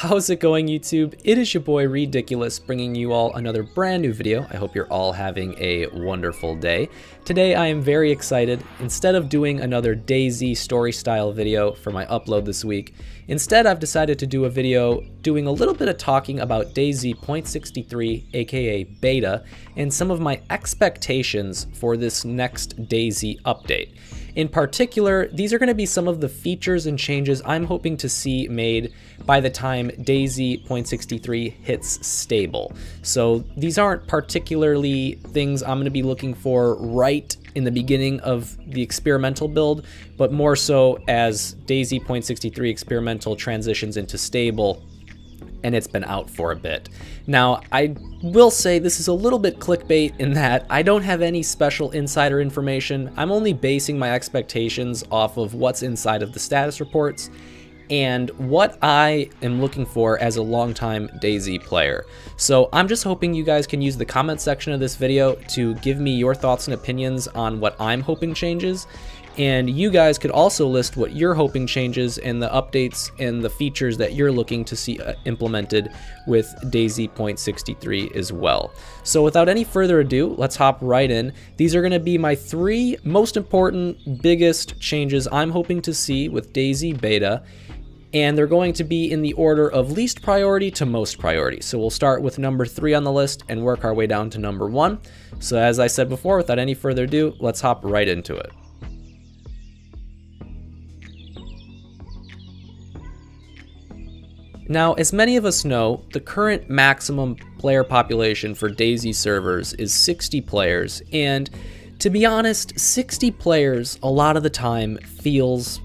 How's it going, YouTube? It is your boy reeeidiculous bringing you all another brand new video. I hope you're all having a wonderful day. Today I am very excited. Instead of doing another DayZ story style video for my upload this week, instead I've decided to do a video doing a little bit of talking about DayZ 0.63 aka beta and some of my expectations for this next DayZ update. In particular, these are going to be some of the features and changes I'm hoping to see made by the time DayZ 0.63 hits stable. So these aren't particularly things I'm going to be looking for right in the beginning of the experimental build, but more so as DayZ 0.63 experimental transitions into stable and it's been out for a bit. Now, I will say this is a little bit clickbait in that I don't have any special insider information. I'm only basing my expectations off of what's inside of the status reports and what I am looking for as a longtime DayZ player. So I'm just hoping you guys can use the comment section of this video to give me your thoughts and opinions on what I'm hoping changes. And you guys could also list what you're hoping changes and the updates and the features that you're looking to see implemented with DayZ 0.63 as well. So without any further ado, let's hop right in. These are going to be my three most important, biggest changes I'm hoping to see with DayZ beta. And they're going to be in the order of least priority to most priority. So we'll start with number 3 on the list and work our way down to number 1. So as I said before, without any further ado, let's hop right into it. Now, as many of us know, the current maximum player population for DayZ servers is 60 players, and to be honest, 60 players a lot of the time feels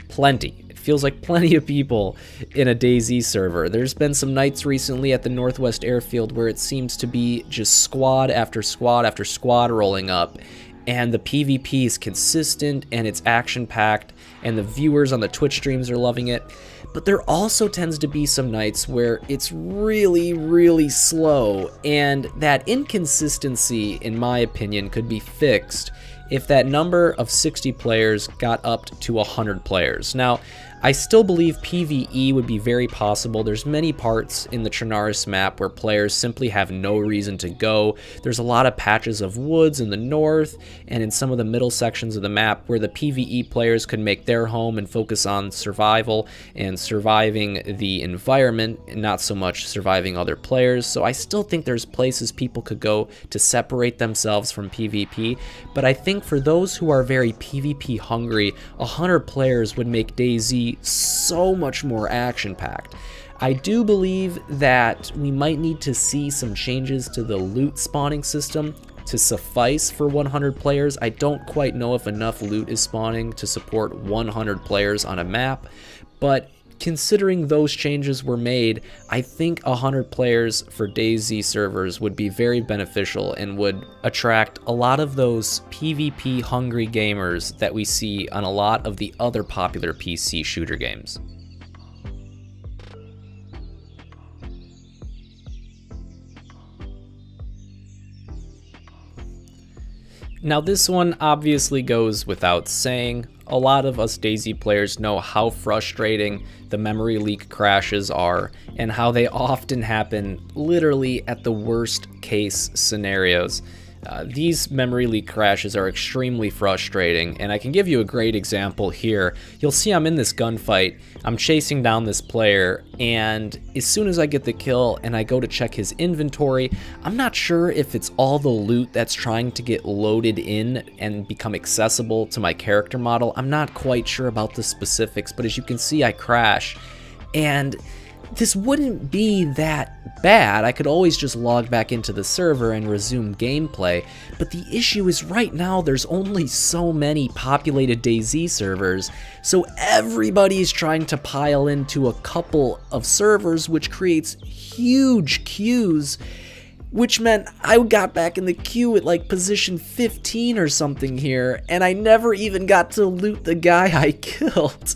plenty. It feels like plenty of people in a DayZ server. There's been some nights recently at the Northwest Airfield where it seems to be just squad after squad after squad rolling up, and the PvP is consistent and it's action-packed, and the viewers on the Twitch streams are loving it. But there also tends to be some nights where it's really slow, and that inconsistency, in my opinion, could be fixed if that number of 60 players got up to 100 players. Now, I still believe PvE would be very possible. There's many parts in the Chernarus map where players simply have no reason to go. There's a lot of patches of woods in the north and in some of the middle sections of the map where the PvE players could make their home and focus on survival and surviving the environment and not so much surviving other players. So I still think there's places people could go to separate themselves from PvP, but I think for those who are very PvP hungry, 100 players would make DayZ so much more action-packed. I do believe that we might need to see some changes to the loot spawning system to suffice for 100 players. I don't quite know if enough loot is spawning to support 100 players on a map, but considering those changes were made, I think 100 players for DayZ servers would be very beneficial and would attract a lot of those PvP hungry gamers that we see on a lot of the other popular PC shooter games. Now this one obviously goes without saying. A lot of us DayZ players know how frustrating the memory leak crashes are and how they often happen literally at the worst case scenarios. These memory leak crashes are extremely frustrating, and I can give you a great example here. You'll see I'm in this gunfight, I'm chasing down this player, and as soon as I get the kill and I go to check his inventory, I'm not sure if it's all the loot that's trying to get loaded in and become accessible to my character model. I'm not quite sure about the specifics, but as you can see, I crash. And this wouldn't be that bad. I could always just log back into the server and resume gameplay, but the issue is right now there's only so many populated DayZ servers, so everybody's trying to pile into a couple of servers, which creates huge queues, which meant I got back in the queue at like position 15 or something here, and I never even got to loot the guy I killed.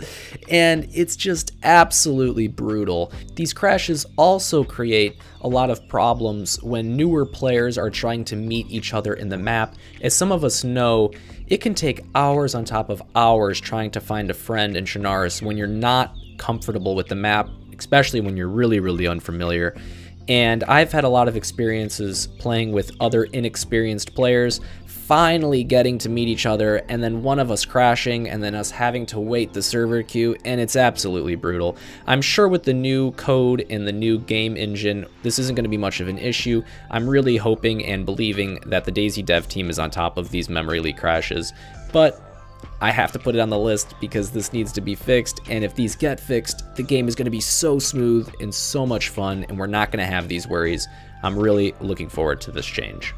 And it's just absolutely brutal. These crashes also create a lot of problems when newer players are trying to meet each other in the map. As some of us know, it can take hours on top of hours trying to find a friend in Chernarus when you're not comfortable with the map, especially when you're really unfamiliar. And I've had a lot of experiences playing with other inexperienced players, finally getting to meet each other, and then one of us crashing, and then us having to wait the server queue, and it's absolutely brutal. I'm sure with the new code and the new game engine, this isn't going to be much of an issue. I'm really hoping and believing that the DayZ dev team is on top of these memory leak crashes, but I have to put it on the list because this needs to be fixed, and if these get fixed, the game is going to be so smooth and so much fun, and we're not going to have these worries. I'm really looking forward to this change.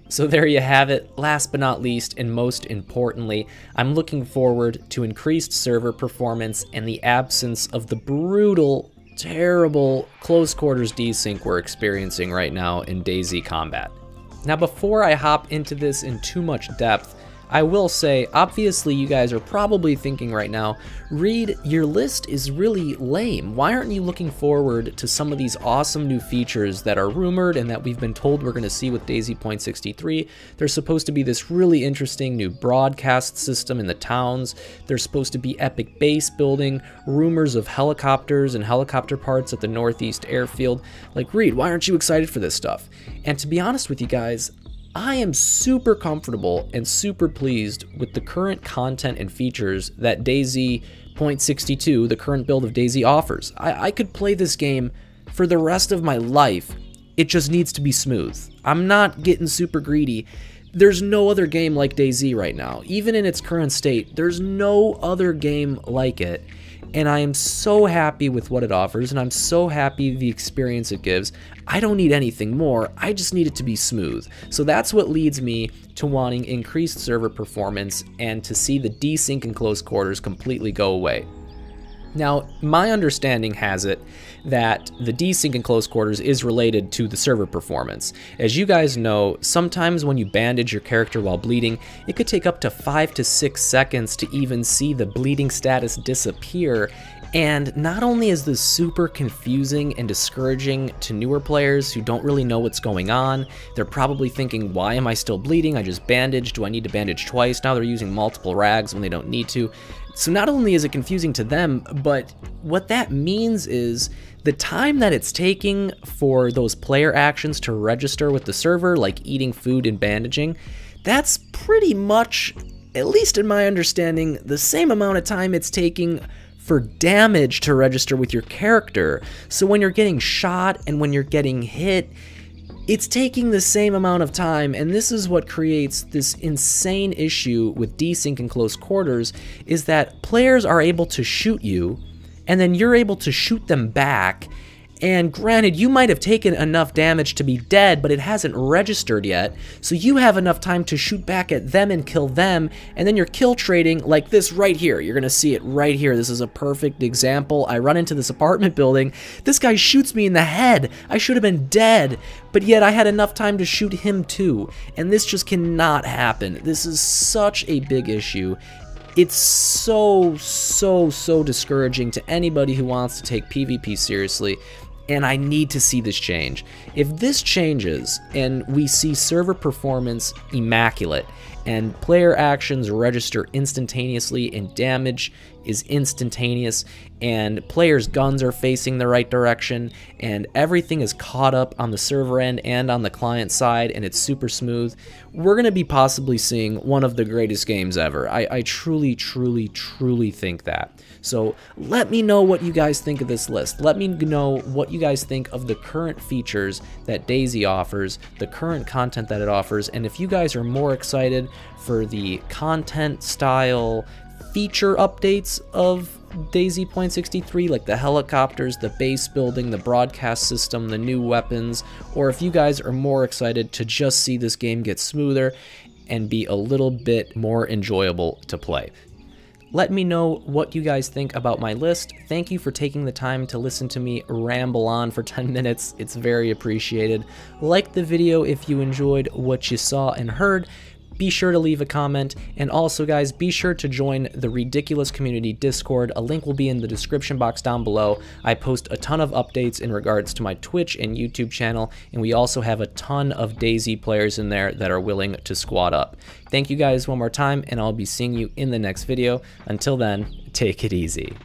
So there you have it. Last but not least, and most importantly, I'm looking forward to increased server performance and the absence of the brutal, terrible close quarters desync we're experiencing right now in DayZ Combat. Now, before I hop into this in too much depth, I will say, obviously you guys are probably thinking right now, Reed, your list is really lame. Why aren't you looking forward to some of these awesome new features that are rumored and that we've been told we're going to see with DayZ.63? There's supposed to be this really interesting new broadcast system in the towns. There's supposed to be epic base building, rumors of helicopters and helicopter parts at the Northeast airfield. Like, Reed, why aren't you excited for this stuff? And to be honest with you guys, I am super comfortable and super pleased with the current content and features that DayZ.62, the current build of DayZ, offers. I could play this game for the rest of my life. It just needs to be smooth. I'm not getting super greedy. There's no other game like DayZ right now. Even in its current state, there's no other game like it. And I am so happy with what it offers, and I'm so happy the experience it gives. I don't need anything more, I just need it to be smooth. So that's what leads me to wanting increased server performance and to see the desync in close quarters completely go away. Now, my understanding has it that the desync in close quarters is related to the server performance. As you guys know, sometimes when you bandage your character while bleeding, it could take up to 5 to 6 seconds to even see the bleeding status disappear. And not only is this super confusing and discouraging to newer players who don't really know what's going on, they're probably thinking, why am I still bleeding? I just bandaged, do I need to bandage twice? Now they're using multiple rags when they don't need to. So not only is it confusing to them, but what that means is the time that it's taking for those player actions to register with the server, like eating food and bandaging, that's pretty much, at least in my understanding, the same amount of time it's taking for damage to register with your character. So when you're getting shot and when you're getting hit, it's taking the same amount of time, and this is what creates this insane issue with desync in close quarters, is that players are able to shoot you, and then you're able to shoot them back, and granted, you might have taken enough damage to be dead, but it hasn't registered yet, so you have enough time to shoot back at them and kill them, and then you're kill trading like this right here. You're gonna see it right here. This is a perfect example. I run into this apartment building. This guy shoots me in the head. I should have been dead, but yet I had enough time to shoot him too, and this just cannot happen. This is such a big issue. It's so discouraging to anybody who wants to take PvP seriously, and I need to see this change. If this changes and we see server performance immaculate and player actions register instantaneously and damage is instantaneous and players' guns are facing the right direction and everything is caught up on the server end and on the client side and it's super smooth, we're going to be possibly seeing one of the greatest games ever. I truly think that. So let me know what you guys think of this list. Let me know what you guys think of the current features that DayZ offers, the current content that it offers, and if you guys are more excited for the content style feature updates of DayZ.63, like the helicopters, the base building, the broadcast system, the new weapons, or if you guys are more excited to just see this game get smoother and be a little bit more enjoyable to play. Let me know what you guys think about my list. Thank you for taking the time to listen to me ramble on for 10 minutes. It's very appreciated. Like the video if you enjoyed what you saw and heard. be sure to leave a comment. And also guys, be sure to join the Reeeidiculous community Discord. A link will be in the description box down below. I post a ton of updates in regards to my Twitch and YouTube channel, and we also have a ton of DayZ players in there that are willing to squad up. Thank you guys one more time, and I'll be seeing you in the next video. Until then, take it easy.